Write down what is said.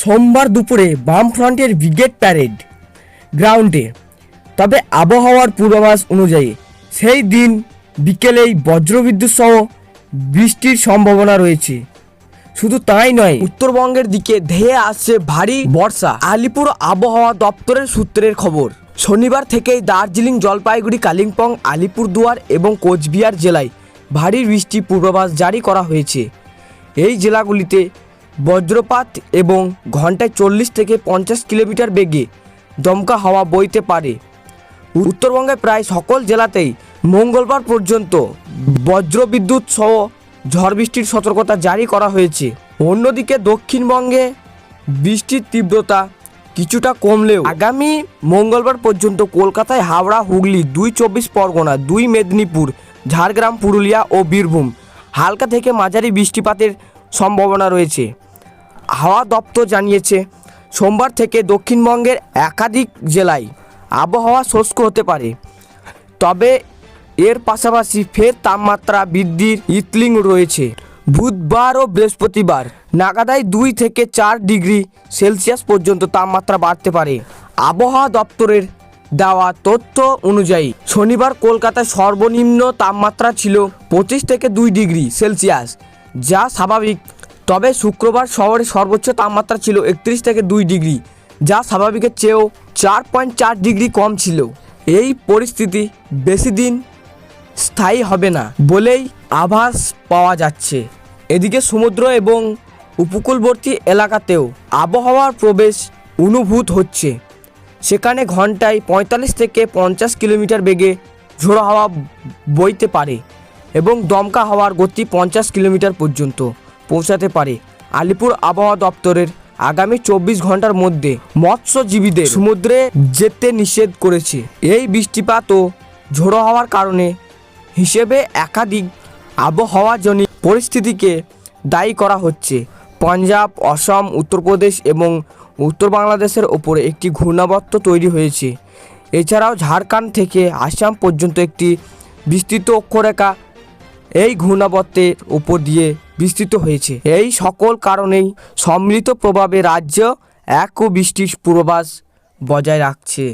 সোমবার দুপুরে বামফ্রন্টের ব্রিগেড প্যারেড গ্রাউন্ডে। তবে আবহাওয়ার পূর্বাভাস অনুযায়ী সেই দিন বিকেলেই বজ্রবিদ্যুৎ সহ বৃষ্টির সম্ভাবনা রয়েছে। শুধু তাই নয়, উত্তরবঙ্গের দিকে ধেয়ে আসছে ভারী বর্ষা। আলিপুর আবহাওয়া দপ্তরের সূত্রের খবর, শনিবার থেকেই দার্জিলিং, জলপাইগুড়ি, কালিম্পং, আলিপুরদুয়ার এবং কোচবিহার জেলায় ভারী বৃষ্টি পূর্বাভাস জারি করা হয়েছে। এই জেলাগুলিতে বজ্রপাত এবং ঘন্টায় 40 থেকে 50 কিলোমিটার বেগে দমকা হাওয়া বইতে পারে। উত্তরবঙ্গের প্রায় সকল জেলাতেই মঙ্গলবার পর্যন্ত বজ্রবিদ্যুৎ সহ ঝড় বৃষ্টির সতর্কতা জারি করা হয়েছে। অন্যদিকে দক্ষিণবঙ্গে বৃষ্টির তীব্রতা কিছুটা কমলেও আগামী মঙ্গলবার পর্যন্ত কলকাতায়, হাওড়া, হুগলি, 2 চব্বিশ পরগনা, 2 মেদিনীপুর, ঝাড়গ্রাম, পুরুলিয়া ও বীরভূম হালকা থেকে মাঝারি বৃষ্টিপাতের সম্ভাবনা রয়েছে। হাওয়া দপ্তর জানিয়েছে, সোমবার থেকে দক্ষিণবঙ্গের একাধিক জেলায় আবহাওয়া শুষ্ক হতে পারে। তবে এর পাশাপাশি ফের তাপমাত্রা বৃদ্ধির ইতলিং রয়েছে। বুধবার ও বৃহস্পতিবার নাগাদায় 2 থেকে 4 ডিগ্রি সেলসিয়াস পর্যন্ত তাপমাত্রা বাড়তে পারে। আবহাওয়া দপ্তরের দেওয়া তথ্য অনুযায়ী শনিবার কলকাতায় সর্বনিম্ন তাপমাত্রা ছিল 25 থেকে 2 ডিগ্রি সেলসিয়াস, যা স্বাভাবিক। তবে শুক্রবার শহরে সর্বোচ্চ তাপমাত্রা ছিল 31 থেকে 2 ডিগ্রি, যা স্বাভাবিকের চেয়েও 4.4 ডিগ্রি কম ছিল। এই পরিস্থিতি বেশি দিন স্থায়ী হবে না বলেই আভাস পাওয়া যাচ্ছে। এদিকে সমুদ্র এবং উপকূলবর্তী এলাকাতেও আবহাওয়ার প্রবেশ অনুভূত হচ্ছে। সেখানে ঘন্টায় 45 থেকে 50 কিলোমিটার বেগে ঝোড়ো হাওয়া বইতে পারে এবং দমকা হাওয়ার গতি 50 কিলোমিটার পর্যন্ত পৌঁছাতে পারে। আলিপুর আবহাওয়া দপ্তরের আগামী 24 ঘন্টার মধ্যে মৎস্যজীবীদের সমুদ্রে যেতে নিষেধ করেছে। এই বৃষ্টিপাত ও ঝোড়ো হাওয়ার কারণে হিসেবে একাধিক আবহাওয়াজনিত পরিস্থিতিকে দায়ী করা হচ্ছে। পাঞ্জাব, অসম, উত্তরপ্রদেশ এবং উত্তর বাংলাদেশের ওপরে একটি ঘূর্ণাবর্ত তৈরি হয়েছে। এছাড়াও ঝাড়খণ্ড থেকে আসাম পর্যন্ত একটি বিস্তৃত অক্ষরেখা এই ঘূর্ণাবর্তের উপর দিয়ে বিস্তৃত হয়েছে। এই সকল কারণেই সম্মিলিত প্রভাবে রাজ্য এক বৃষ্টির পূর্বাভাস বজায় রাখছে।